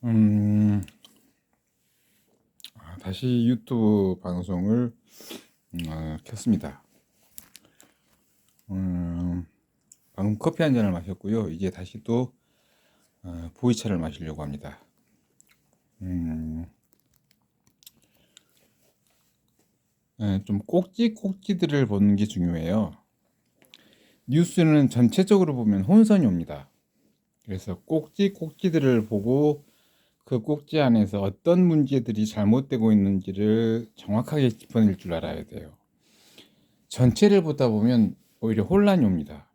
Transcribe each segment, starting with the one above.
음, 다시 유튜브 방송을 켰습니다. 방금 커피 한 잔을 마셨고요. 이제 다시 또 보이차를 마시려고 합니다. 좀 꼭지들을 보는 게 중요해요. 뉴스는 전체적으로 보면 혼선이 옵니다. 그래서 꼭지들을 보고 그 꼭지 안에서 어떤 문제들이 잘못되고 있는지를 정확하게 짚어낼 줄 알아야 돼요. 전체를 보다 보면 오히려 혼란이 옵니다.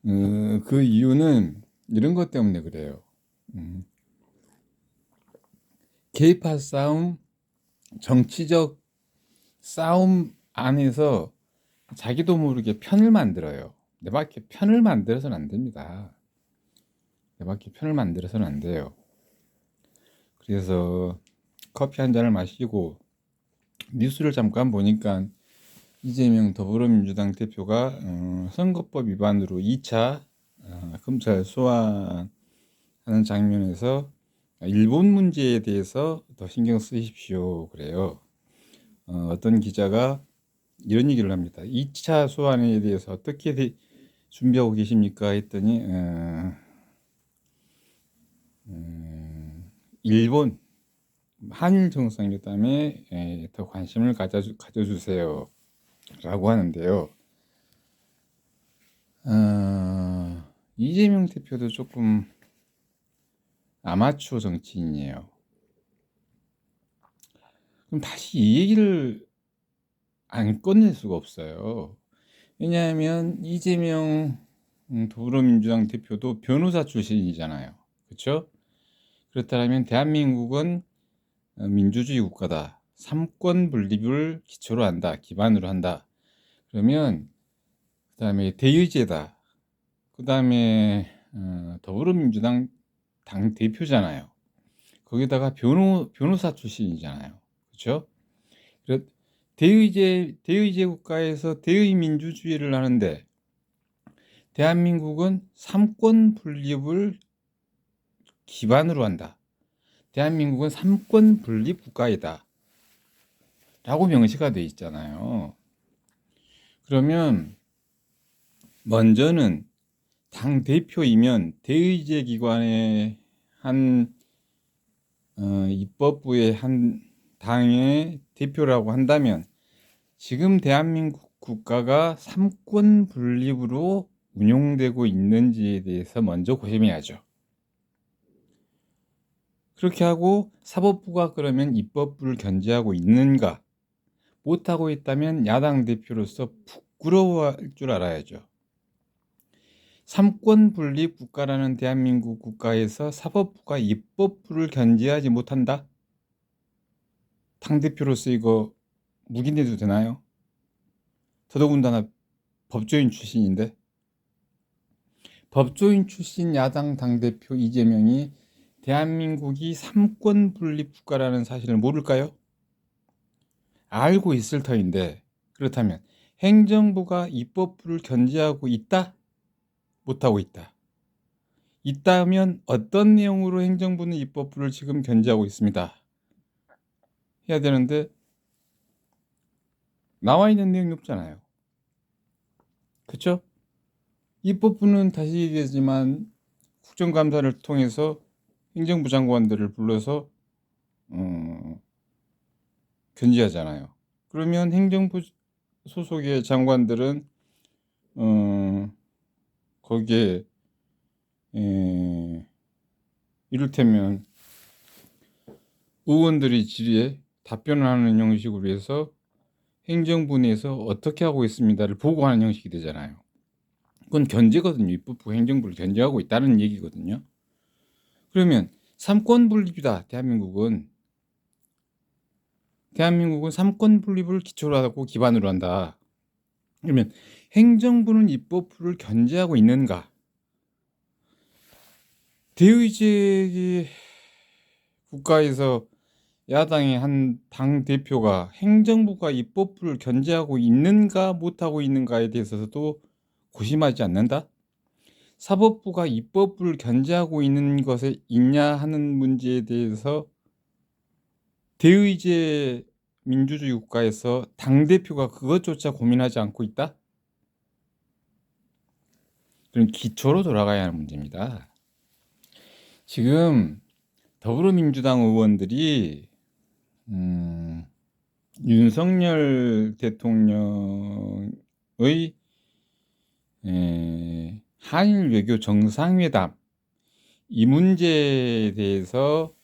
그 이유는 이런 것 때문에 그래요. 계파 싸움, 정치적 싸움 안에서 자기도 모르게 편을 만들어요. 내 밖에 편을 만들어서는 안 됩니다. 내 밖에 편을 만들어서는 안 돼요. 그래서 커피 한 잔을 마시고 뉴스를 잠깐 보니까 이재명 더불어민주당 대표가 선거법 위반으로 2차 검찰 소환하는 장면에서 일본 문제에 대해서 더 신경 쓰십시오 그래요. 어떤 기자가 이런 얘기를 합니다. 2차 소환에 대해서 어떻게 준비하고 계십니까? 했더니 일본 한일 정상회담에 더 관심을 가져주세요 라고 하는데요. 이재명 대표도 조금 아마추어 정치인이에요. 그럼 다시 이 얘기를 안 꺼낼 수가 없어요. 왜냐하면 이재명 더불어민주당 대표도 변호사 출신이잖아요. 그렇죠? 그렇다면 대한민국은 민주주의 국가다. 삼권 분립을 기초로 한다. 기반으로 한다. 그러면 그다음에 대의제다. 그다음에 더불어민주당 당 대표잖아요. 거기다가 변호사 출신이잖아요. 그렇죠? 대의제 국가에서 대의 민주주의를 하는데 대한민국은 삼권 분립을 기반으로 한다. 대한민국은 삼권 분립 국가이다. 라고 명시가 돼 있잖아요. 그러면 먼저는 당 대표이면 대의제 기관의 한 입법부의 한 당의 대표라고 한다면 지금 대한민국 국가가 삼권 분립으로 운용되고 있는지에 대해서 먼저 고심해야죠. 그렇게 하고 사법부가 그러면 입법부를 견제하고 있는가? 못하고 있다면 야당 대표로서 부끄러워할 줄 알아야죠. 삼권 분립 국가라는 대한민국 국가에서 사법부가 입법부를 견제하지 못한다? 당대표로서 이거 묵인해도 되나요? 더더군다나 법조인 출신인데 법조인 출신 야당 당대표 이재명이 대한민국이 삼권 분립 국가라는 사실을 모를까요? 알고 있을 터인데 그렇다면 행정부가 입법부를 견제하고 있다? 못하고 있다. 있다면 어떤 내용으로 행정부는 입법부를 지금 견제하고 있습니다. 해야 되는데 나와 있는 내용이 없잖아요. 그렇죠? 입법부는 다시 얘기하지만 국정감사를 통해서 행정부 장관들을 불러서 견제하잖아요. 그러면 행정부 소속의 장관들은 거기에 이를테면 의원들이 질의에 답변을 하는 형식으로 해서 행정부 내에서 어떻게 하고 있습니다를 보고하는 형식이 되잖아요. 그건 견제거든요. 입법부 행정부를 견제하고 있다는 얘기거든요. 그러면 삼권 분립이다. 대한민국은 삼권 분립을 기초로 하고 기반으로 한다. 그러면 행정부는 입법부를 견제하고 있는가? 대의제 국가에서 야당의 한 당 대표가 행정부가 입법부를 견제하고 있는가 못하고 있는가에 대해서도 고심하지 않는다? 사법부가 입법을 견제하고 있는 것에 있냐 하는 문제에 대해서 대의제 민주주의 국가에서 당대표가 그것조차 고민하지 않고 있다? 그럼 기초로 돌아가야 하는 문제입니다. 지금 더불어민주당 의원들이 윤석열 대통령의 한일 외교 정상회담 이 문제에 대해서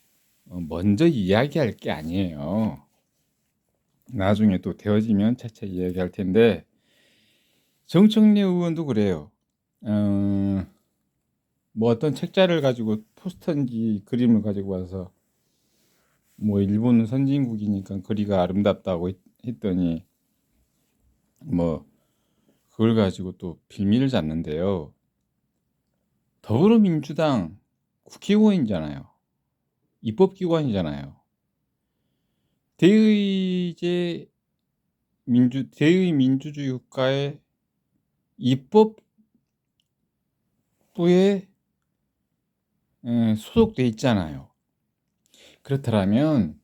먼저 이야기할 게 아니에요. 나중에 또 되어지면 차차 이야기할 텐데 정청래 의원도 그래요. 뭐 어떤 책자를 가지고 포스터인지 그림을 가지고 와서 뭐 일본은 선진국이니까 거리가 아름답다고 했더니 뭐 그걸 가지고 또 빌미를 잡는데요. 더불어민주당 국회의원이잖아요. 입법기관이잖아요. 대의 민주주의 국가의 입법부에 소속돼 있잖아요. 그렇다면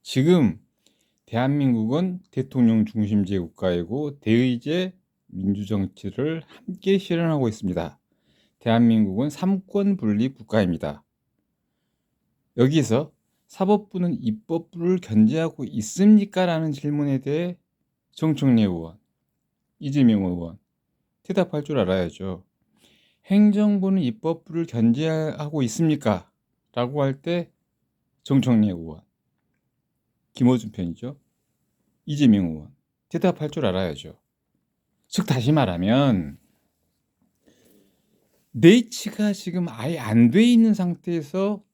지금 대한민국은 대통령 중심제 국가이고 대의제 민주정치를 함께 실현하고 있습니다. 대한민국은 삼권 분립 국가입니다. 여기서 사법부는 입법부를 견제하고 있습니까? 라는 질문에 대해 정청래 의원, 이재명 의원 대답할 줄 알아야죠. 행정부는 입법부를 견제하고 있습니까? 라고 할 때 정청래 의원, 김어준 편이죠. 이재명 의원 대답할 줄 알아야죠. 즉 다시 말하면 내치가 지금 아예 안 돼 있는 상태에서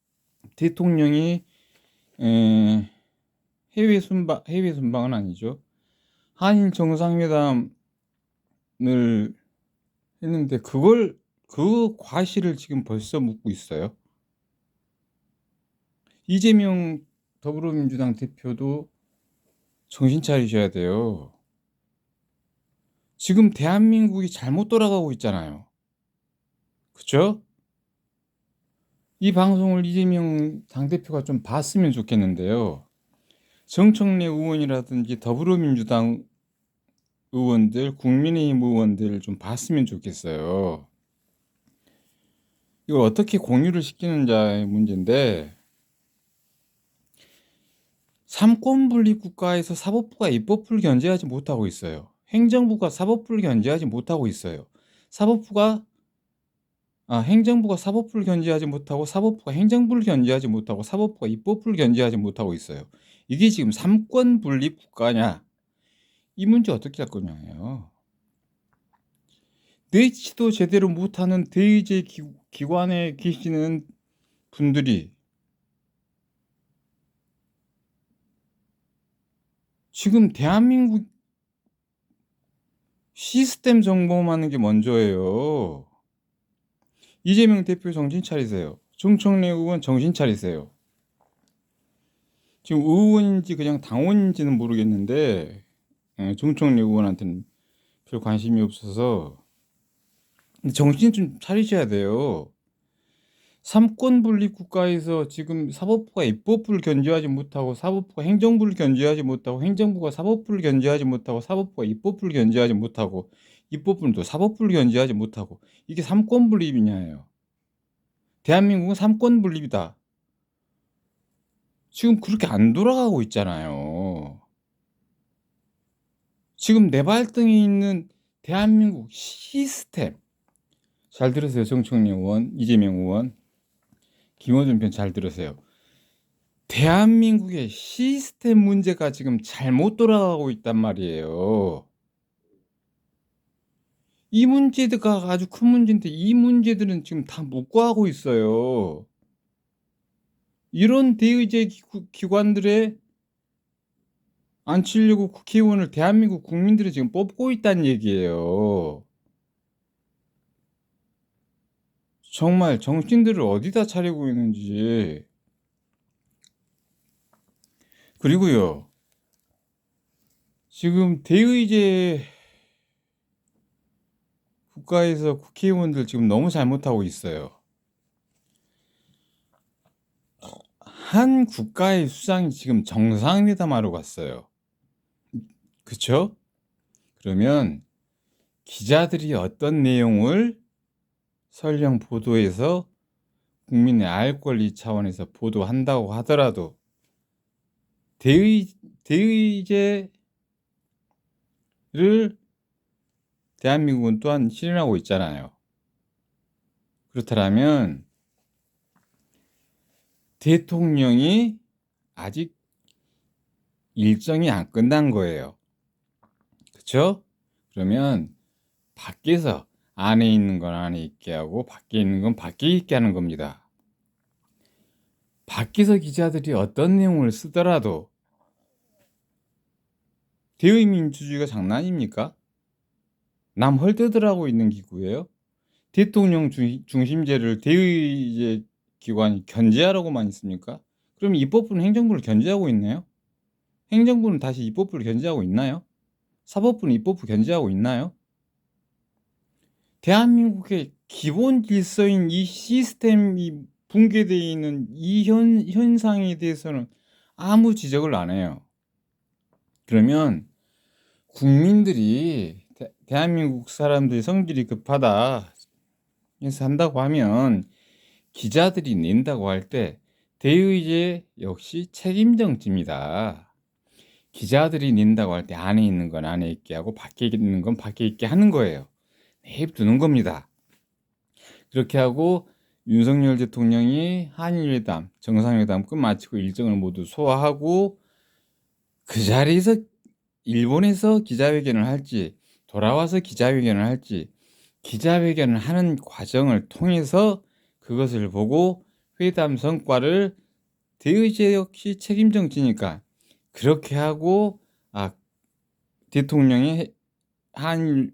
대통령이 해외 순방은 아니죠. 한일 정상회담을 했는데 그 과실을 지금 벌써 묻고 있어요. 이재명 더불어민주당 대표도 정신 차리셔야 돼요. 지금 대한민국이 잘못 돌아가고 있잖아요. 그쵸? 이 방송을 이재명 당대표가 좀 봤으면 좋겠는데요. 정청래 의원이라든지 더불어민주당 의원들, 국민의힘 의원들 좀 봤으면 좋겠어요. 이걸 어떻게 공유를 시키는자의 문제인데 삼권 분립 국가에서 사법부가 입법부를 견제하지 못하고 있어요. 행정부가 사법부를 견제하지 못하고 있어요. 행정부가 사법부를 견제하지 못하고 사법부가 행정부를 견제하지 못하고 사법부가 입법부를 견제하지 못하고 있어요. 이게 지금 삼권 분립 국가냐? 이 문제 어떻게 할 거냐예요. 내치도 제대로 못하는 대의제 기관에 계시는 분들이 지금 대한민국 시스템 점검하는 게 먼저예요. 이재명 대표 정신 차리세요. 정청래 의원 정신 차리세요. 지금 의원인지 그냥 당원인지는 모르겠는데 정청래 의원한테는 별 관심이 없어서 정신 좀 차리셔야 돼요. 삼권 분립 국가에서 지금 사법부가 입법부를 견제하지 못하고 사법부가 행정부를 견제하지 못하고 행정부가 사법부를 견제하지 못하고 사법부가 입법부를 견제하지 못하고 입법부는 또 사법부를 견제하지 못하고 이게 삼권 분립이냐예요. 대한민국은 삼권 분립이다. 지금 그렇게 안 돌아가고 있잖아요. 지금 내 발등에 있는 대한민국 시스템 잘 들으세요. 정청래 의원, 이재명 의원, 김어준 편 잘 들으세요. 대한민국의 시스템 문제가 지금 잘못 돌아가고 있단 말이에요. 이 문제가 아주 큰 문제인데 이 문제들은 지금 다 묵과하고 있어요. 이런 대의제 기관들에 앉히려고 국회의원을 대한민국 국민들이 지금 뽑고 있다는 얘기예요. 정말 정신들을 어디다 차리고 있는지. 그리고요, 지금 대의제 국가에서 국회의원들 지금 너무 잘못하고 있어요. 한 국가의 수장이 지금 정상회담하러 갔어요. 그쵸? 그러면 기자들이 어떤 내용을 설령 보도해서 국민의 알 권리 차원에서 보도한다고 하더라도 대의제를 대한민국은 또한 실현하고 있잖아요. 그렇다면 대통령이 아직 일정이 안 끝난 거예요. 그렇죠? 그러면 밖에서 안에 있는 건 안에 있게 하고 밖에 있는 건 밖에 있게 하는 겁니다. 밖에서 기자들이 어떤 내용을 쓰더라도 대의 민주주의가 장난입니까? 남 헐뜯으라고 있는 기구예요? 대통령 중심제를 대의제 기관이 견제하라고만 있습니까? 그럼 입법부는 행정부를 견제하고 있나요? 행정부는 다시 입법부를 견제하고 있나요? 사법부는 입법부 견제하고 있나요? 대한민국의 기본 질서인 이 시스템이 붕괴되어 있는 이 현상에 대해서는 아무 지적을 안 해요. 그러면 국민들이 대한민국 사람들이 성질이 급하다 해서 한다고 하면 기자들이 낸다고 할 때 대의제 역시 책임정지입니다. 기자들이 낸다고 할 때 안에 있는 건 안에 있게 하고 밖에 있는 건 밖에 있게 하는 거예요. 냅두는 겁니다. 그렇게 하고 윤석열 대통령이 한일회담, 정상회담 끝마치고 일정을 모두 소화하고 그 자리에서 일본에서 기자회견을 할지 돌아와서 기자회견을 할지 기자회견을 하는 과정을 통해서 그것을 보고 회담 성과를 대의제 역시 책임정지니까 그렇게 하고 대통령의 한일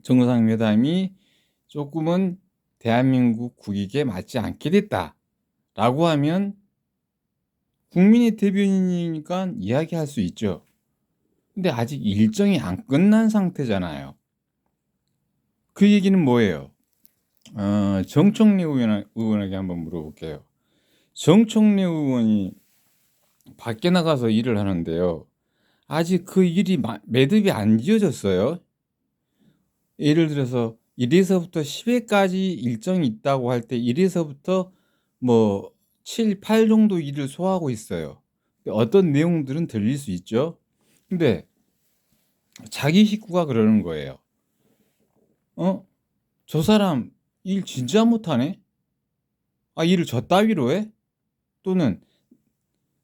정상회담이 조금은 대한민국 국익에 맞지 않게 됐다라고 하면 국민의 대변인이니까 이야기할 수 있죠. 근데 아직 일정이 안 끝난 상태잖아요. 그 얘기는 뭐예요? 정청래 의원에게 한번 물어볼게요. 정청래 의원이 밖에 나가서 일을 하는데요. 아직 그 일이 매듭이 안 지어졌어요. 예를 들어서 1에서부터 10회까지 일정이 있다고 할 때 1에서부터 뭐 7, 8 정도 일을 소화하고 있어요. 어떤 내용들은 들릴 수 있죠. 근데 자기 식구가 그러는 거예요. 저 사람 일 진짜 못하네? 일을 저 따위로 해? 또는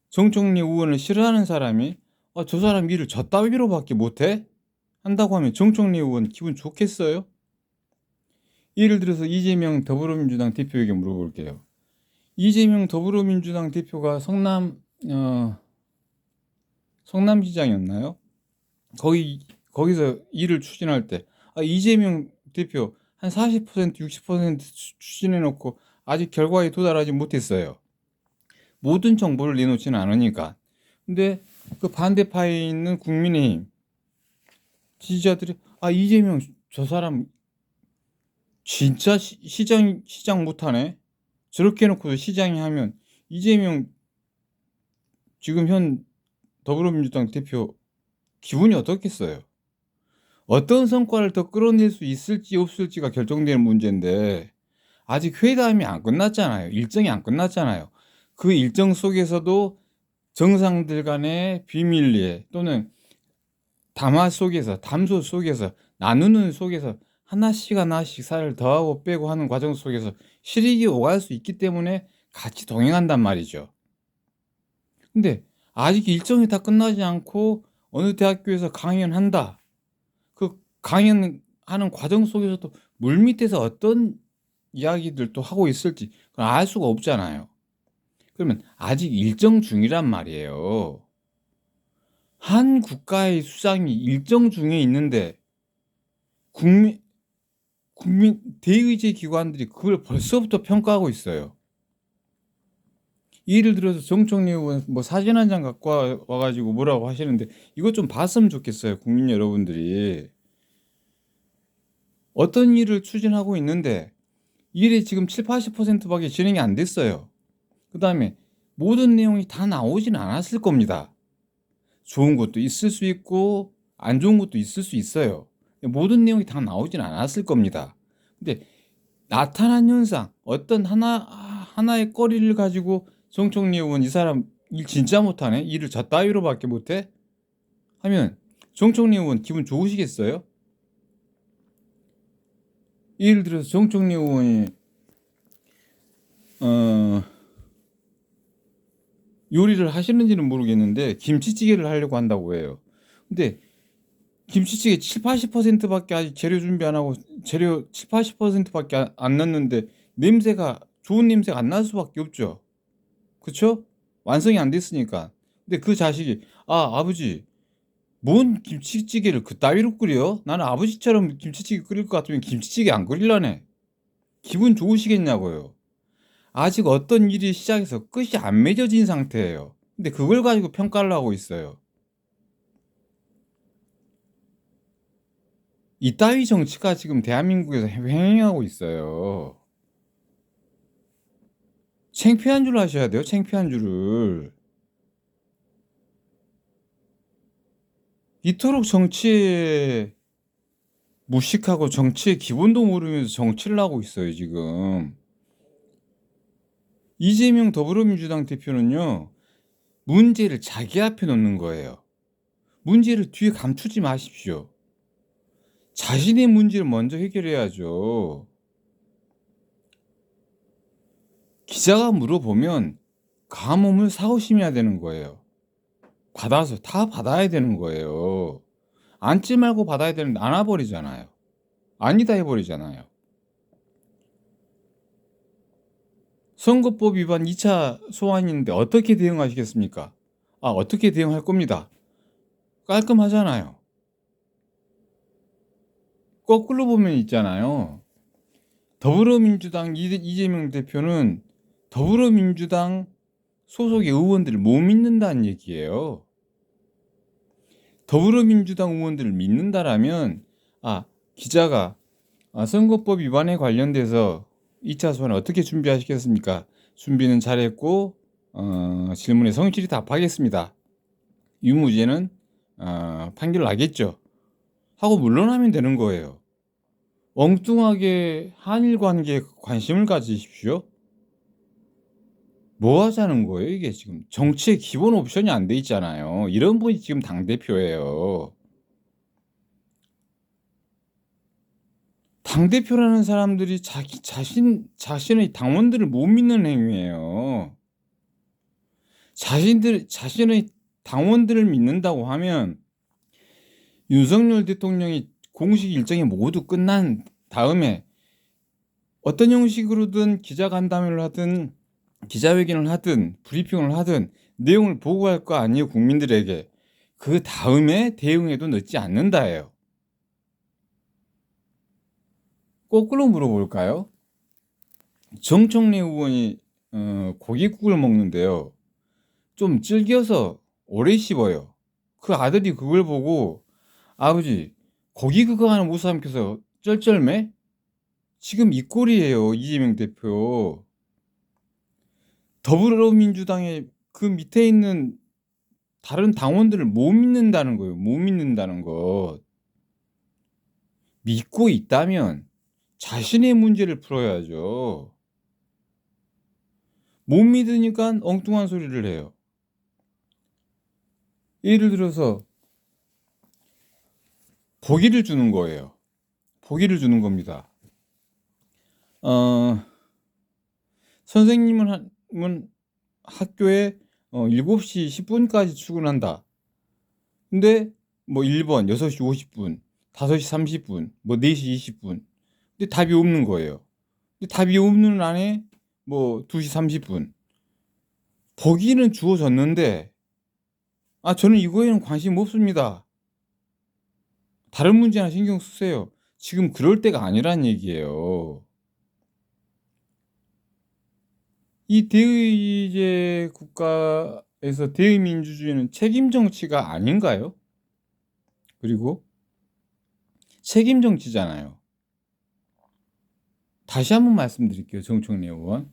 정청래 의원을 싫어하는 사람이 저 사람 일을 저 따위로밖에 못해? 한다고 하면 정청래 의원 기분 좋겠어요? 예를 들어서 이재명 더불어민주당 대표에게 물어볼게요. 이재명 더불어민주당 대표가 성남시장이었나요? 거기서 일을 추진할 때 이재명 대표 한 40%, 60% 추진해놓고 아직 결과에 도달하지 못했어요. 모든 정보를 내놓지는 않으니까. 근데 그 반대파에 있는 국민의힘 지지자들이 이재명 저 사람 진짜 시장 못하네. 저렇게 해놓고도 시장이 하면 이재명 지금 현 더불어민주당 대표 기분이 어떻겠어요? 어떤 성과를 더 끌어낼 수 있을지 없을지가 결정되는 문제인데 아직 회담이 안 끝났잖아요. 일정이 안 끝났잖아요. 그 일정 속에서도 정상들 간의 비밀리에 또는 담소 속에서 나누는 속에서 하나씩 살을 더하고 빼고 하는 과정 속에서 실익이 오갈 수 있기 때문에 같이 동행한단 말이죠. 근데 아직 일정이 다 끝나지 않고 어느 대학교에서 강연한다. 그 강연하는 과정 속에서도 물밑에서 어떤 이야기들도 하고 있을지 알 수가 없잖아요. 그러면 아직 일정 중이란 말이에요. 한 국가의 수장이 일정 중에 있는데 국민 대의제 기관들이 그걸 벌써부터 평가하고 있어요. 예를 들어서 정청래 의원 뭐 사진 한 장 갖고 와가지고 뭐라고 하시는데 이것 좀 봤으면 좋겠어요. 국민 여러분들이 어떤 일을 추진하고 있는데 일이 지금 70~80%밖에 진행이 안 됐어요. 그다음에 모든 내용이 다 나오진 않았을 겁니다. 좋은 것도 있을 수 있고 안 좋은 것도 있을 수 있어요. 모든 내용이 다 나오진 않았을 겁니다. 근데 나타난 현상, 어떤 하나의 거리를 가지고 정 총리 의원 이 사람 일 진짜 못하네? 일을 저 따위로밖에 못해? 하면 정 총리 의원 기분 좋으시겠어요? 예를 들어서 정 총리 의원이 요리를 하시는지는 모르겠는데 김치찌개를 하려고 한다고 해요. 근데 김치찌개 70~80%밖에 아직 재료 준비 안 하고 재료 70~80%밖에 안 넣었는데 좋은 냄새가 안 날 수밖에 없죠. 그쵸? 완성이 안 됐으니까. 근데 그 자식이 아버지 뭔 김치찌개를 그따위로 끓여? 나는 아버지처럼 김치찌개 끓일 것 같으면 김치찌개 안 끓일라네. 기분 좋으시겠냐고요. 아직 어떤 일이 시작해서 끝이 안 맺어진 상태예요. 근데 그걸 가지고 평가를 하고 있어요. 이따위 정치가 지금 대한민국에서 횡행하고 있어요. 창피한 줄 아셔야 돼요. 창피한 줄을. 이토록 정치에 무식하고 정치의 기본도 모르면서 정치를 하고 있어요, 지금. 이재명 더불어민주당 대표는요, 문제를 자기 앞에 놓는 거예요. 문제를 뒤에 감추지 마십시오. 자신의 문제를 먼저 해결해야죠. 기자가 물어보면 가뭄을 사오심해야 되는 거예요. 다 받아야 되는 거예요. 앉지 말고 받아야 되는데 안 와버리잖아요. 아니다 해버리잖아요. 선거법 위반 2차 소환인데 어떻게 대응하시겠습니까? 어떻게 대응할 겁니다. 깔끔하잖아요. 거꾸로 보면 있잖아요. 더불어민주당 이재명 대표는 더불어민주당 소속의 의원들을 못 믿는다는 얘기예요. 더불어민주당 의원들을 믿는다라면 기자가 선거법 위반에 관련돼서 2차 소환 어떻게 준비하시겠습니까? 준비는 잘했고 질문에 성실히 답하겠습니다. 유무죄는 판결 나겠죠. 하고 물러나면 되는 거예요. 엉뚱하게 한일 관계에 관심을 가지십시오. 뭐 하자는 거예요, 이게 지금? 정치의 기본 옵션이 안 돼 있잖아요. 이런 분이 지금 당대표예요. 당대표라는 사람들이 자신의 당원들을 못 믿는 행위예요. 자신의 당원들을 믿는다고 하면 윤석열 대통령이 공식 일정이 모두 끝난 다음에 어떤 형식으로든 기자간담회를 하든 기자회견을 하든 브리핑을 하든 내용을 보고할 거 아니에요, 국민들에게. 그 다음에 대응해도 늦지 않는다예요. 거꾸로 물어볼까요? 정 총리 의원이 고깃국을 먹는데요. 좀 질겨서 오래 씹어요. 그 아들이 그걸 보고 아버지 고기 그거 하나 못 삼켜서 쩔쩔매? 지금 이 꼴이에요, 이재명 대표. 더불어민주당의 그 밑에 있는 다른 당원들을 못 믿는다는 거예요. 못 믿는다는 것. 믿고 있다면 자신의 문제를 풀어야죠. 못 믿으니까 엉뚱한 소리를 해요. 예를 들어서 보기를 주는 거예요. 보기를 주는 겁니다. 선생님은 학교에 7시 10분까지 출근한다. 근데 뭐 1번 6시 50분, 5시 30분, 뭐 4시 20분. 근데 답이 없는 거예요. 근데 답이 없는 안에 뭐 2시 30분. 보기는 주어졌는데 저는 이거에는 관심 없습니다. 다른 문제나 신경 쓰세요. 지금 그럴 때가 아니란 얘기예요. 이 대의제 국가에서 대의민주주의는 책임 정치가 아닌가요? 그리고 책임 정치잖아요. 다시 한번 말씀드릴게요. 정청래 의원.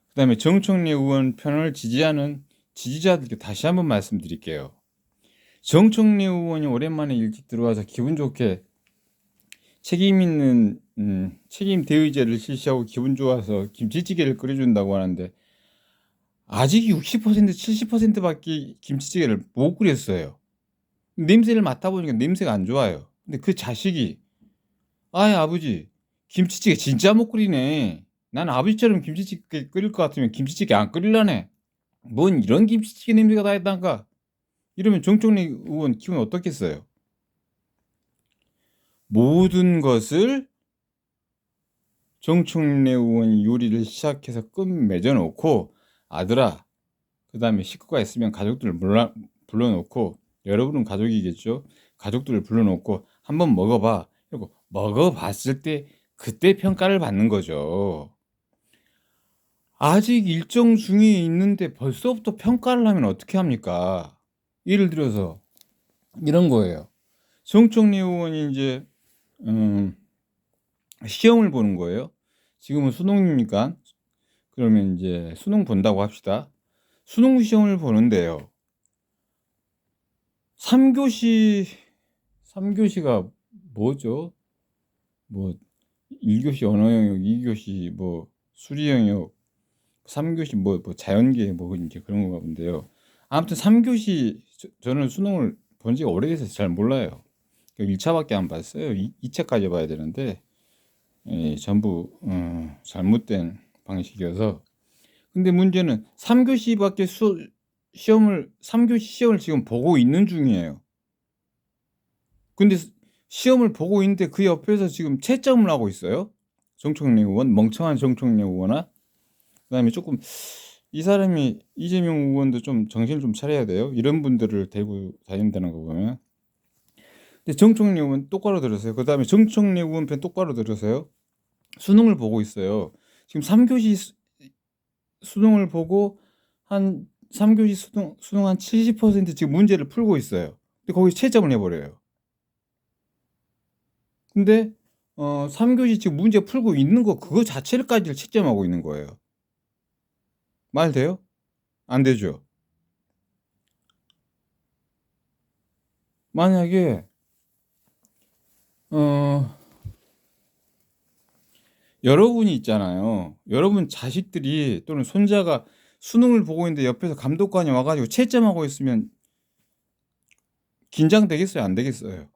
그다음에 정청래 의원 편을 지지하는 지지자들께 다시 한번 말씀드릴게요. 정청래 의원이 오랜만에 일찍 들어와서 기분 좋게 책임 있는 책임 대의제를 실시하고 기분 좋아서 김치찌개를 끓여준다고 하는데 아직 60% 70%밖에 김치찌개를 못 끓였어요. 냄새를 맡아보니까 냄새가 안 좋아요. 근데 그 자식이 아이 아버지 김치찌개 진짜 못 끓이네. 난 아버지처럼 김치찌개 끓일 것 같으면 김치찌개 안 끓일라네. 뭔 이런 김치찌개 냄새가 다 있단가. 이러면 정청래 의원 기분 어떻겠어요? 모든 것을 정청래 의원이 요리를 시작해서 끝 맺어놓고 아들아 그 다음에 식구가 있으면 가족들을 불러놓고 여러분은 가족이겠죠. 가족들을 불러놓고 한번 먹어봐. 그리고 먹어봤을 때 그때 평가를 받는 거죠. 아직 일정 중에 있는데 벌써부터 평가를 하면 어떻게 합니까? 예를 들어서 이런 거예요. 정청래 의원이 이제 시험을 보는 거예요. 지금은 수능이니까 그러면 이제 수능 본다고 합시다. 수능 시험을 보는데요. 3교시가 뭐죠? 뭐 1교시 언어 영역, 2교시 뭐 수리 영역, 3교시 뭐 자연계 뭐 이제 그런 건가 본데요. 아무튼 3교시 저는 수능을 본 지가 오래돼서 잘 몰라요. 1차밖에 안 봤어요. 2차까지 봐야 되는데 전부 잘못된 방식이어서. 근데 문제는 3교시밖에 3교시 시험을 지금 보고 있는 중이에요. 근데 시험을 보고 있는데 그 옆에서 지금 채점을 하고 있어요. 정청래 의원, 멍청한 정청래 의원아. 그다음에 조금 이 사람이 이재명 의원도 좀 정신을 좀 차려야 돼요. 이런 분들을 데리고 다닌다는 거 보면. 근데 정청래 의원 똑바로 들으세요. 그다음에 정청래 의원 편 똑바로 들으세요. 수능을 보고 있어요. 지금 3교시 수능을 보고 한 3교시 수능 한 70% 지금 문제를 풀고 있어요. 근데 거기서 채점을 해버려요. 근데 3교시 지금 문제 풀고 있는 거 그거 자체까지를 채점하고 있는 거예요. 말 돼요? 안 되죠. 만약에 여러분이 있잖아요. 여러분 자식들이 또는 손자가 수능을 보고 있는데 옆에서 감독관이 와가지고 채점하고 있으면 긴장되겠어요? 안 되겠어요?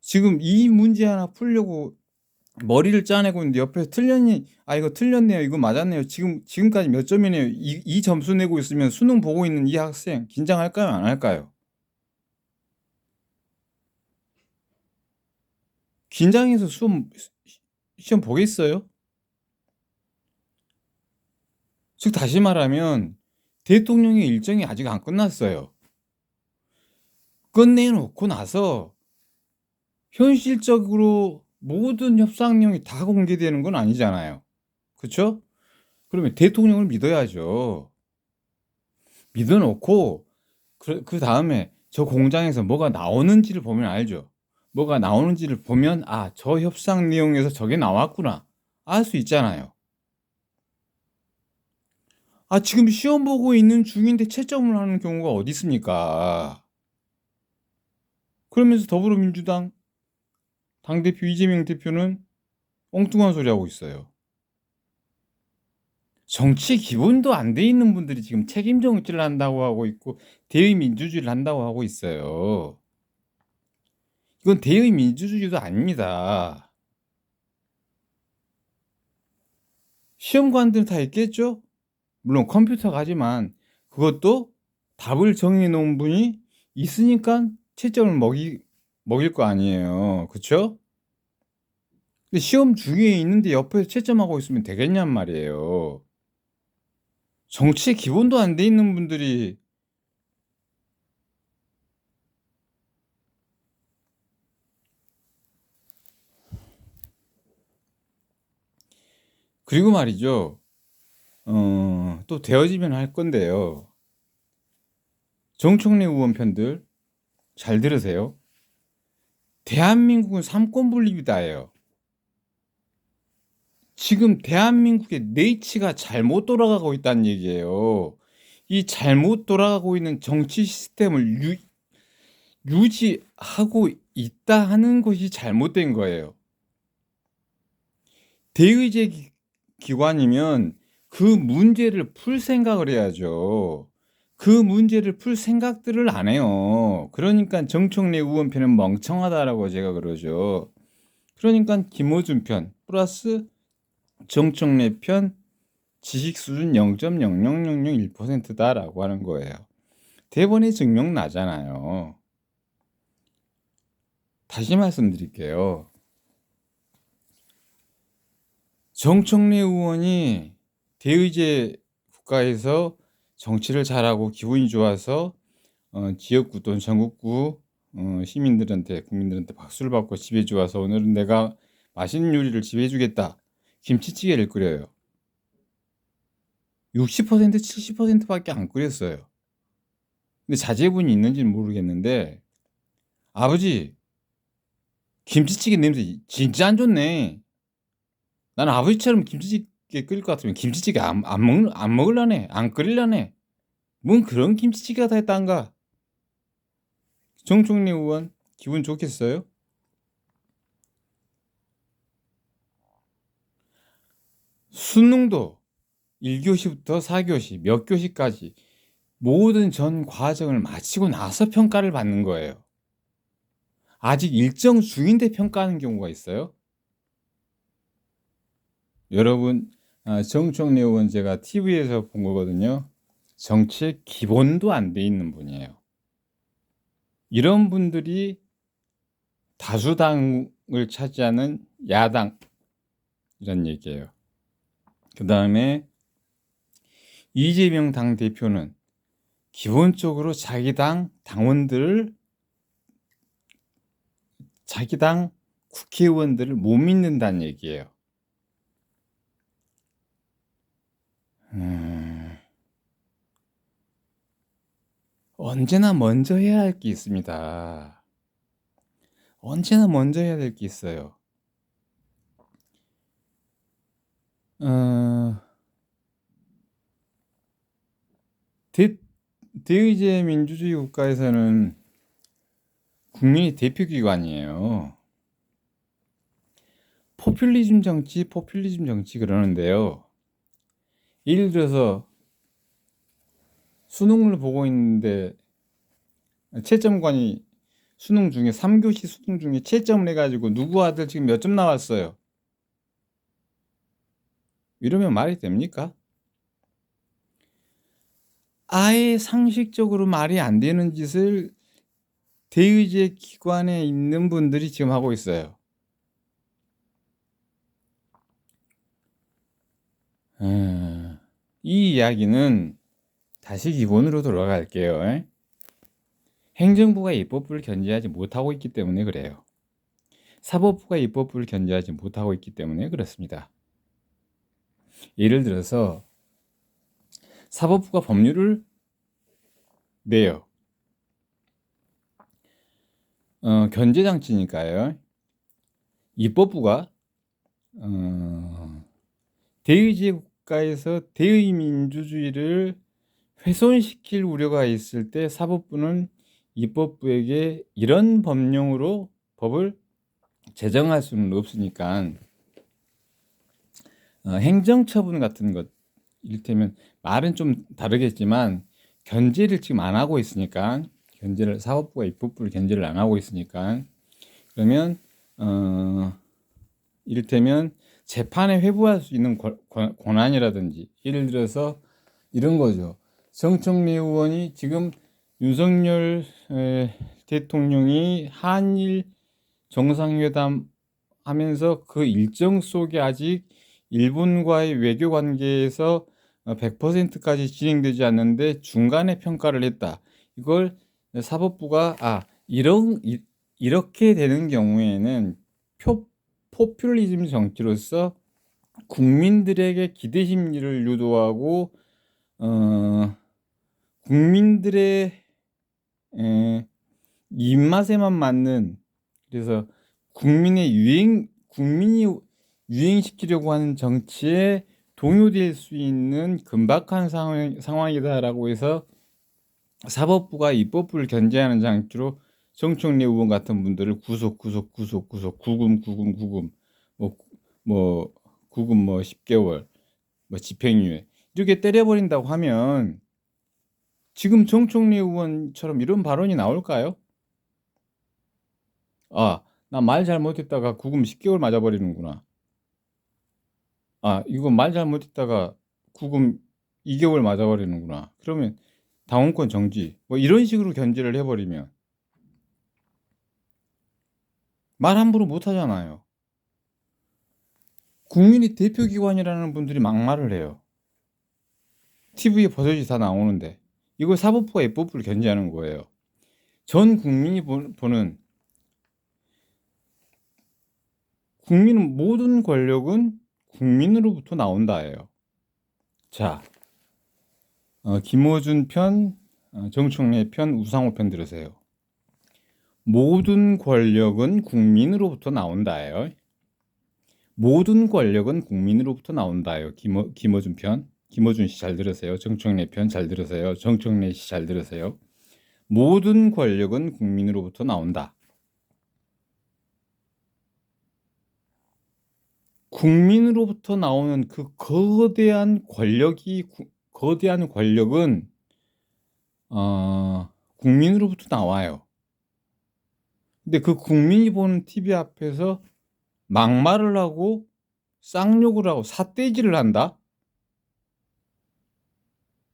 지금 이 문제 하나 풀려고 머리를 짜내고 있는데 옆에서 틀렸니? 아 이거 틀렸네요. 이거 맞았네요. 지금까지 몇 점이네요. 이 점수 내고 있으면 수능 보고 있는 이 학생 긴장할까요? 안 할까요? 긴장해서 시험 보겠어요? 즉 다시 말하면 대통령의 일정이 아직 안 끝났어요. 끝내놓고 나서 현실적으로 모든 협상 내용이 다 공개되는 건 아니잖아요. 그렇죠? 그러면 대통령을 믿어야죠. 믿어놓고 그 다음에 저 공장에서 뭐가 나오는지를 보면 알죠. 뭐가 나오는지를 보면 아, 저 협상 내용에서 저게 나왔구나. 알 수 있잖아요. 아, 지금 시험 보고 있는 중인데 채점을 하는 경우가 어디 있습니까? 그러면서 더불어민주당 당대표 이재명 대표는 엉뚱한 소리 하고 있어요. 정치 기본도 안 돼 있는 분들이 지금 책임 정치를 한다고 하고 있고 대의 민주주의를 한다고 하고 있어요. 이건 대의 민주주의도 아닙니다. 시험관들은 다 있겠죠? 물론 컴퓨터가 하지만 그것도 답을 정해 놓은 분이 있으니까 채점을 먹일 거 아니에요. 그쵸? 근데 시험 중에 있는데 옆에서 채점하고 있으면 되겠냔 말이에요. 정치에 기본도 안 돼 있는 분들이 그리고 말이죠. 또 되어지면 할 건데요. 정청래 의원 편들 잘 들으세요. 대한민국은 삼권 분립이다예요. 지금 대한민국의 내치가 잘못 돌아가고 있다는 얘기예요. 이 잘못 돌아가고 있는 정치 시스템을 유지하고 있다 하는 것이 잘못된 거예요. 대의제 기관이면 그 문제를 풀 생각을 해야죠. 그 문제를 풀 생각들을 안 해요. 그러니까 정청래 의원 편은 멍청하다라고 제가 그러죠. 그러니까 김어준 편 플러스 정청래 편 지식 수준 0.00001%다라고 하는 거예요. 대본에 증명 나잖아요. 다시 말씀드릴게요. 정청래 의원이 대의제 국가에서 정치를 잘하고 기분이 좋아서 지역구 또는 전국구 시민들한테 국민들한테 박수를 받고 집에 좋아서 오늘은 내가 맛있는 요리를 집에 해주겠다. 김치찌개를 끓여요. 60% 70%밖에 안 끓였어요. 근데 자제분이 있는지는 모르겠는데 아버지 김치찌개 냄새 진짜 안 좋네. 나는 아버지처럼 김치찌개 끓일 것 같으면 김치찌개 안 먹을라네. 안 끓일라네. 뭔 그런 김치찌개가 다 했단가. 정청래 의원 기분 좋겠어요? 수능도 1교시부터 4교시 몇 교시까지 모든 전 과정을 마치고 나서 평가를 받는 거예요. 아직 일정 중인데 평가하는 경우가 있어요. 여러분 정청래 의원 제가 TV에서 본 거거든요. 정치의 기본도 안 돼 있는 분이에요. 이런 분들이 다수당을 차지하는 야당 이런 얘기예요. 그 다음에 이재명 당대표는 기본적으로 자기 당 당원들을 자기 당 국회의원들을 못 믿는다는 얘기예요. 언제나 먼저 해야 할 게 있습니다. 언제나 먼저 해야 될 게 있어요. 대의제 민주주의 국가에서는 국민의 대표기관이에요. 포퓰리즘 정치 그러는데요. 예를 들어서 수능을 보고 있는데 채점관이 수능 중에 3교시 수능 중에 채점을 해가지고 누구 아들 지금 몇 점 나왔어요. 이러면 말이 됩니까? 아예 상식적으로 말이 안 되는 짓을 대의제 기관에 있는 분들이 지금 하고 있어요. 이 이야기는 다시 기본으로 돌아갈게요. 행정부가 입법부를 견제하지 못하고 있기 때문에 그래요. 사법부가 입법부를 견제하지 못하고 있기 때문에 그렇습니다. 예를 들어서 사법부가 법률을 내요. 견제장치니까요. 입법부가 대의제 국가에서 대의 민주주의를 훼손시킬 우려가 있을 때 사법부는 입법부에게 이런 법령으로 법을 제정할 수는 없으니까 행정처분 같은 것 이를테면 말은 좀 다르겠지만 견제를 지금 안 하고 있으니까 견제를 사법부가 입법부를 견제를 안 하고 있으니까 그러면 이를테면 재판에 회부할 수 있는 권한이라든지 예를 들어서 이런 거죠. 정청래 의원이 지금 윤석열 대통령이 한일 정상회담 하면서 그 일정 속에 아직 일본과의 외교 관계에서 100%까지 진행되지 않는데 중간에 평가를 했다. 이걸 사법부가 이렇게 되는 경우에는 포퓰리즘 정치로서 국민들에게 기대 심리를 유도하고 국민들의 입맛에만 맞는 그래서 국민이 유행시키려고 하는 정치에 동요될 수 있는 긴박한 상황이다라고 해서 사법부가 입법부를 견제하는 장치로 정청래 의원 같은 분들을 구금 뭐 구금 뭐 10개월 뭐 집행유예 이렇게 때려버린다고 하면 지금 정청래 의원처럼 이런 발언이 나올까요? 아, 나 말 잘못했다가 구금 10개월 맞아버리는구나. 아, 이거 말 잘못했다가 구금 2개월 맞아버리는구나. 그러면 당원권 정지 뭐 이런 식으로 견제를 해버리면 말 함부로 못하잖아요. 국민의 대표기관이라는 분들이 막말을 해요. TV에 버젓이 다 나오는데 이걸 사법부가 입법부를 견제하는 거예요. 전 국민이 보는 국민은 모든 권력은 국민으로부터 나온다예요. 자, 김어준 편, 정청래 편, 우상호 편 들으세요. 모든 권력은 국민으로부터 나온다예요. 모든 권력은 국민으로부터 나온다예요. 김어준 편, 김어준 씨 잘 들으세요. 정청래 편 잘 들으세요. 정청래 씨 잘 들으세요. 모든 권력은 국민으로부터 나온다. 국민으로부터 나오는 그 거대한 권력은 국민으로부터 나와요. 근데 그 국민이 보는 TV 앞에서 막말을 하고 쌍욕을 하고 삿대질을 한다?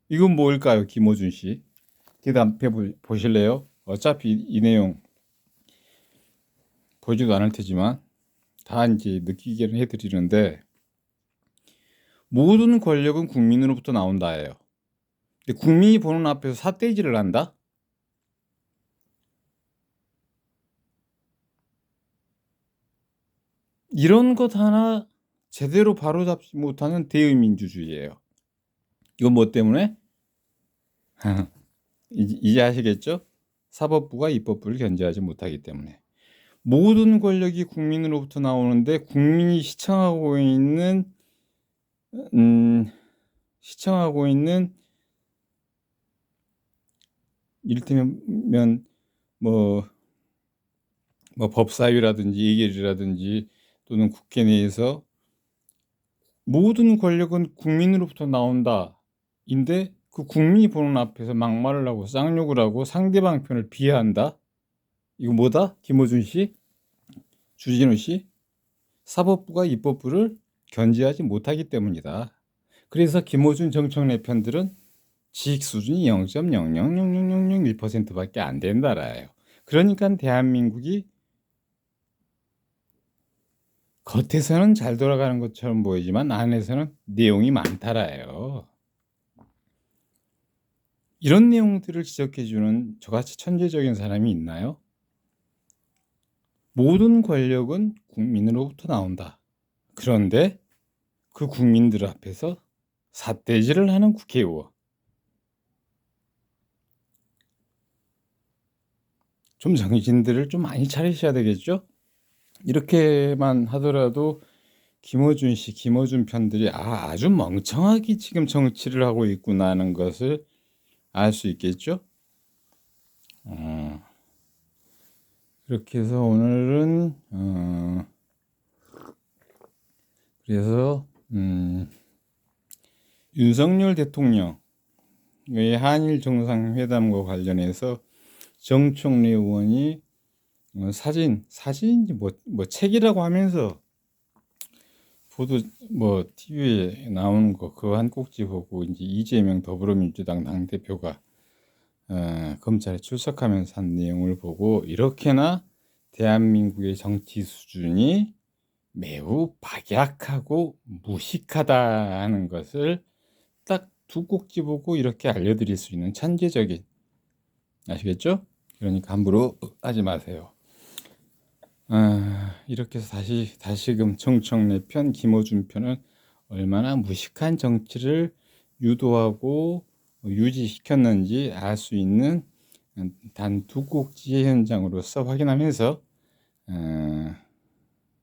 이건 뭘까요, 김어준 씨? 대답해 보실래요? 어차피 이 내용 보지도 않을 테지만 다 이제 느끼게 해드리는데 모든 권력은 국민으로부터 나온다예요. 근데 국민이 보는 앞에서 삿대질을 한다? 이런 것 하나 제대로 바로잡지 못하는 대의민주주의예요. 이건 뭐 때문에? 이제 아시겠죠? 사법부가 입법부를 견제하지 못하기 때문에. 모든 권력이 국민으로부터 나오는데 국민이 시청하고 있는 이를테면 뭐 법사위라든지 예결이라든지 또는 국회 내에서 모든 권력은 국민으로부터 나온다. 인데 그 국민이 보는 앞에서 막말을 하고 쌍욕을 하고 상대방 편을 비하한다. 이거 뭐다? 김어준 씨, 주진우 씨, 사법부가 입법부를 견제하지 못하기 때문이다. 그래서 김어준 정청래 편들은 지식 수준이 0.0000001%밖에 안 된다라요. 그러니까 대한민국이 겉에서는 잘 돌아가는 것처럼 보이지만 안에서는 내용이 많다라요. 이런 내용들을 지적해주는 저같이 천재적인 사람이 있나요? 모든 권력은 국민으로부터 나온다. 그런데 그 국민들 앞에서 삿대질을 하는 국회의원. 좀 정신들을 좀 많이 차리셔야 되겠죠? 이렇게만 하더라도 김어준 씨, 김어준 편들이 아주 멍청하게 지금 정치를 하고 있구나 하는 것을 알 수 있겠죠? 그렇게 해서 오늘은 그래서 윤석열 대통령의 한일 정상회담과 관련해서 정청래 의원이 사진인지 뭐 책이라고 하면서 보도 뭐 TV에 나오는 거 그거 한 꼭지 보고 이제 이재명 더불어민주당 당대표가 검찰에 출석하면서 한 내용을 보고 이렇게나 대한민국의 정치 수준이 매우 박약하고 무식하다는 것을 딱 두 꼭지 보고 이렇게 알려드릴 수 있는 천재적인 아시겠죠? 그러니까 함부로 하지 마세요. 이렇게 해서 다시금 정청래 편, 김어준 편은 얼마나 무식한 정치를 유도하고 유지시켰는지 알 수 있는 단 두 꼭지의 현장으로서 확인하면서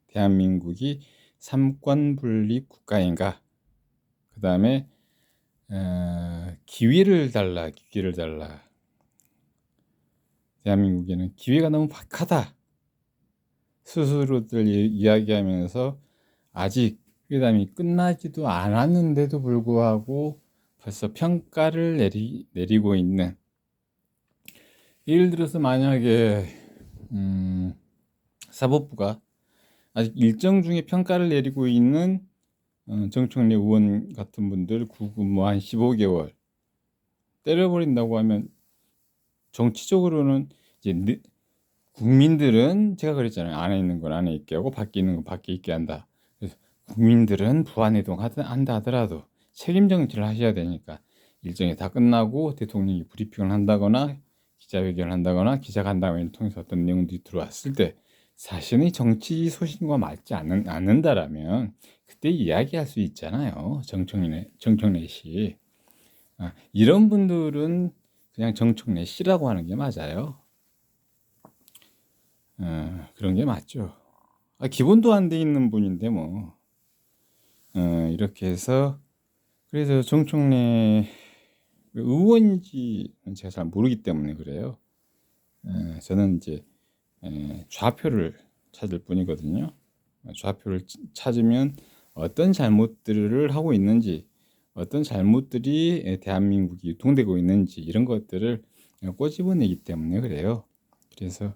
대한민국이 삼권 분립 국가인가? 그 다음에 기회를 달라, 기회를 달라. 대한민국에는 기회가 너무 박하다. 스스로들 이야기하면서 아직 회담이 끝나지도 않았는데도 불구하고 벌써 평가를 내리고 있는. 예를 들어서 만약에 사법부가 아직 일정 중에 평가를 내리고 있는 정청래 의원 같은 분들 구금 한 15개월 때려버린다고 하면 정치적으로는 이제 국민들은 제가 그랬잖아요. 안에 있는 건 안에 있게 하고 밖에 있는 건 밖에 있게 한다. 그래서 국민들은 부안해동 한다 하더라도 책임 정치를 하셔야 되니까 일정이 다 끝나고 대통령이 브리핑을 한다거나 기자회견을 한다거나 기자간담회를 통해서 어떤 내용들이 들어왔을 때 자신의 정치 소신과 맞지 않는다라면 그때 이야기할 수 있잖아요. 정청래 씨. 이런 분들은 그냥 정청래 씨라고 하는 게 맞아요. 그런 게 맞죠. 기본도 안 돼 있는 분인데 뭐 이렇게 해서 그래서 정청래 의원인지 제가 잘 모르기 때문에 그래요. 저는 이제 좌표를 찾을 뿐이거든요. 좌표를 찾으면 어떤 잘못들을 하고 있는지, 어떤 잘못들이 대한민국이 유통되고 있는지 이런 것들을 꼬집어내기 때문에 그래요. 그래서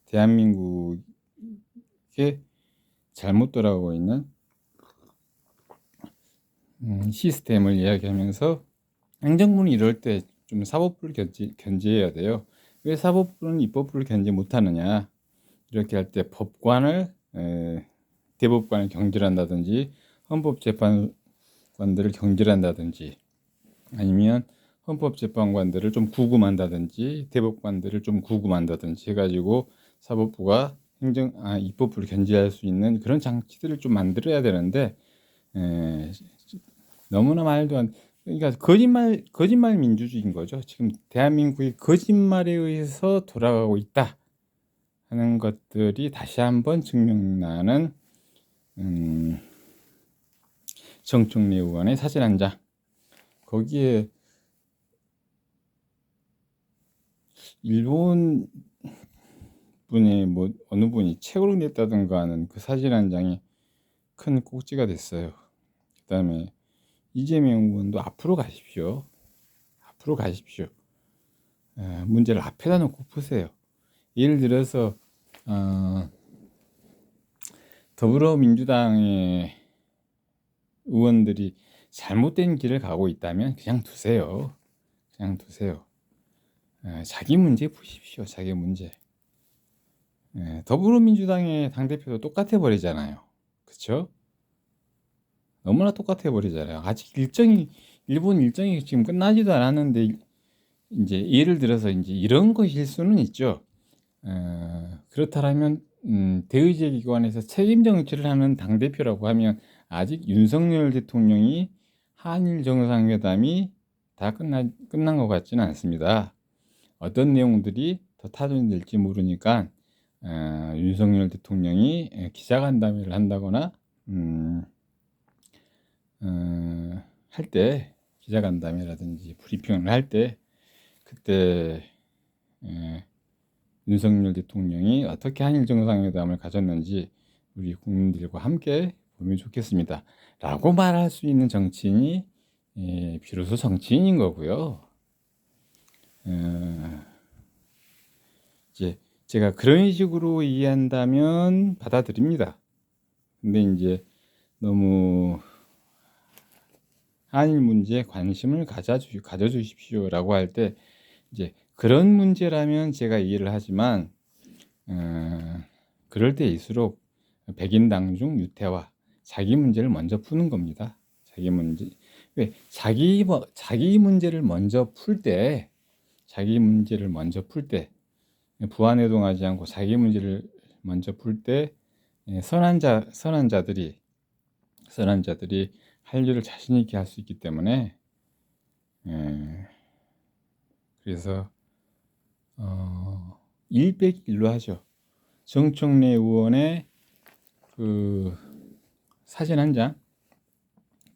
대한민국에 잘못 돌아가고 있는 시스템을 이야기하면서 행정부는 이럴 때 좀 사법부를 견제해야 돼요. 왜 사법부는 입법부를 견제 못하느냐? 이렇게 할 때 법관을 대법관을 경질한다든지 헌법재판관들을 경질한다든지 아니면 헌법재판관들을 좀 구금한다든지 대법관들을 좀 구금한다든지 해가지고 사법부가 입법부를 견제할 수 있는 그런 장치들을 좀 만들어야 되는데 너무나 말도 안 그러니까 거짓말 민주주의인 거죠. 지금 대한민국이 거짓말에 의해서 돌아가고 있다 하는 것들이 다시 한번 증명나는 정청래 의원의 사진 한 장. 거기에 일본 분이 뭐 어느 분이 책으로 냈다든가 하는 그 사진 한 장이 큰 꼭지가 됐어요. 그 다음에 이재명 의원도 앞으로 가십시오. 앞으로 가십시오. 문제를 앞에다 놓고 푸세요. 예를 들어서 더불어민주당의 의원들이 잘못된 길을 가고 있다면 그냥 두세요. 그냥 두세요. 자기 문제 푸십시오. 자기 문제. 더불어민주당의 당대표도 똑같아 버리잖아요. 그렇죠? 너무나 똑같아 버리잖아요. 아직 일본 일정이 지금 끝나지도 않았는데 이제 예를 들어서 이제 이런 것일 수는 있죠. 그렇다면 대의제 기관에서 책임 정치를 하는 당 대표라고 하면 아직 윤석열 대통령이 한일 정상회담이 다 끝난 것 같지는 않습니다. 어떤 내용들이 더 타전될지 모르니까 윤석열 대통령이 기자간담회를 한다거나 할 때 기자간담회라든지 브리핑을 할 때 그때 윤석열 대통령이 어떻게 한일 정상회담을 가졌는지 우리 국민들과 함께 보면 좋겠습니다. 라고 말할 수 있는 정치인이 비로소 정치인인 거고요. 이제 제가 그런 식으로 이해한다면 받아들입니다. 근데 이제 너무 한일 문제에 관심을 가져주십시오라고 할 때 이제 그런 문제라면 제가 이해를 하지만 그럴 때일수록 백인당중 유태화 자기 문제를 먼저 푸는 겁니다. 자기 문제 왜 자기 문제를 먼저 풀 때 부안해동하지 않고 자기 문제를 먼저 풀 때 선한 자들이 할 일을 자신 있게 할 수 있기 때문에 그래서 일백일로 하죠. 정청래 의원의 그 사진 한 장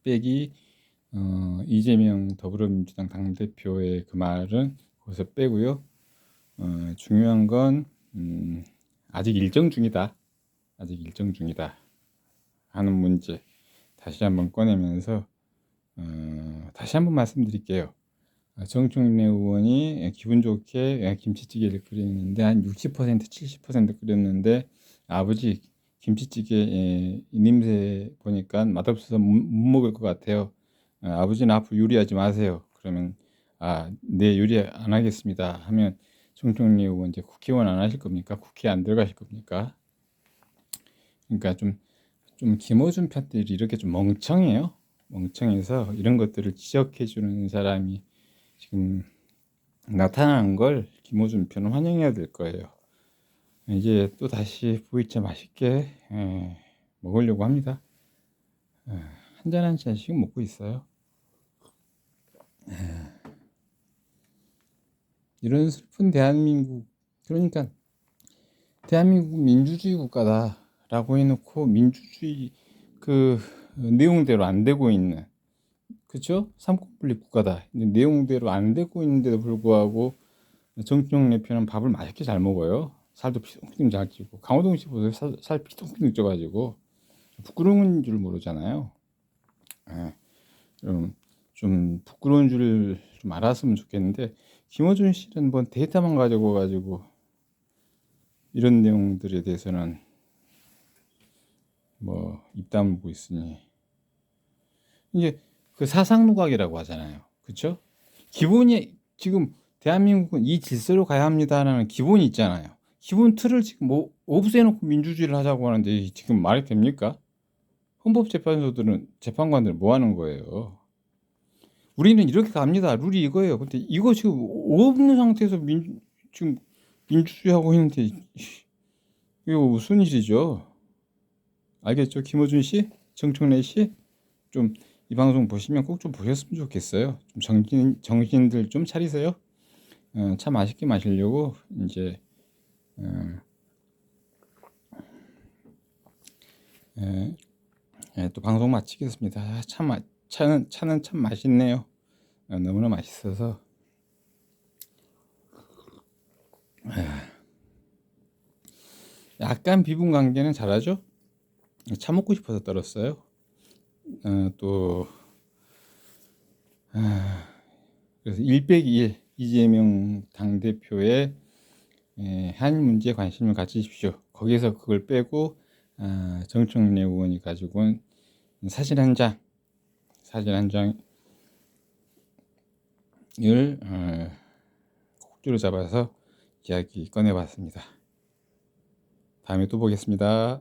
빼기 이재명 더불어민주당 당대표의 그 말은 거기서 빼고요. 중요한 건 아직 일정 중이다. 아직 일정 중이다 하는 문제 다시 한번 꺼내면서 다시 한번 말씀드릴게요. 정청래 의원이 기분 좋게 김치찌개를 끓이는데 한 60% 70% 끓였는데 아버지 김치찌개 냄새 보니까 맛없어서 못 먹을 것 같아요. 아버지는 앞으로 요리하지 마세요. 그러면 네, 요리 안 하겠습니다 하면 정청래 의원 이제 국회의원 안 하실 겁니까? 국회에 안 들어가실 겁니까? 그러니까 좀 김어준 편들이 이렇게 좀 멍청해요. 멍청해서 이런 것들을 지적해 주는 사람이 지금 나타나는 걸 김어준 편은 환영해야 될 거예요. 이제 또 다시 보이차 맛있게 먹으려고 합니다. 한 잔 한 잔씩 먹고 있어요. 이런 슬픈 대한민국, 그러니까 대한민국 민주주의 국가다라고 해놓고 민주주의 그 내용대로 안 되고 있는, 그렇죠? 삼권분립 국가다. 내용대로 안 되고 있는데도 불구하고 정청래 편은 밥을 맛있게 잘 먹어요. 살도 피둥피둥 잘 찌고. 강호동 씨 보세요. 살 피둥피둥 쪄가지고 부끄러운 줄 모르잖아요. 좀 부끄러운 줄 좀 알았으면 좋겠는데 김어준 씨는 뭐 데이터만 가지고 이런 내용들에 대해서는 뭐 입 다물고 있으니 이제 그 사상 누각이라고 하잖아요. 그렇죠? 기본이 지금 대한민국은 이 질서로 가야 합니다라는 기본이 있잖아요. 기본 틀을 지금 뭐 없애놓고 민주주의를 하자고 하는데 지금 말이 됩니까? 재판관들은 뭐 하는 거예요? 우리는 이렇게 갑니다. 룰이 이거예요. 근데 이거 지금 없는 상태에서 지금 민주주의 하고 있는데 이거 무슨 일이죠? 알겠죠? 김어준 씨, 정청래 씨, 좀 이 방송 보시면 꼭 좀 보셨으면 좋겠어요. 좀 정신들 좀 차리세요. 차 맛있게 마시려고 이제 또 방송 마치겠습니다. 차는 참 맛있네요. 너무나 맛있어서 약간 비분 관계는 잘하죠. 차 먹고 싶어서 떨었어요. 또 그래서 1 빼기 1 이재명 당대표의 한일 문제에 관심을 가지십시오. 거기서 그걸 빼고 정청래 의원이 가지고 온 사진 한 장을 꼭지로 잡아서 이야기 꺼내봤습니다. 다음에 또 보겠습니다.